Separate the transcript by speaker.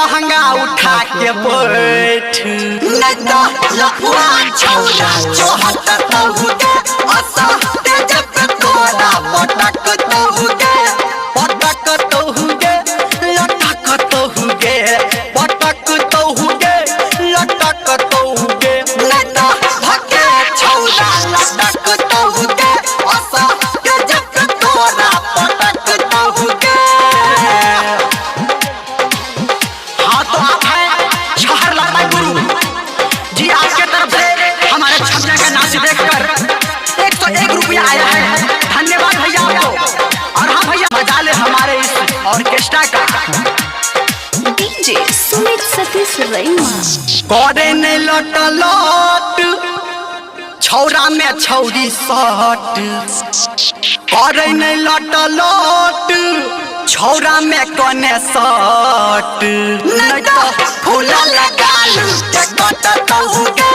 Speaker 1: लहंगा उठा के बैठ नहीं तो लफुआ छौरा जोहत तहुगे असा तेज पे तोरा पटक तहुगे लटक तहुगे लटक तहुगे नहीं तो हके छौरा लटक तहुगे असा तेज पे तोरा पटक तहुगे। हाँ तो आप हैं शहर लाल गुरु जी, आपके तरफ से हमारे छपने का नाच देखकर 101 रुपया आया है। धन्यवाद भैया आपको। और हाँ भैया बजा ले हमारे इस ऑर्केस्ट्रा का
Speaker 2: डीजे सुमित सतीश रैमा।
Speaker 1: करे ने लट लट छौरा में छौरी सट करे ने लट लट छौरा में कने सट नहीं तो फूला लगा लू के कट तहुगे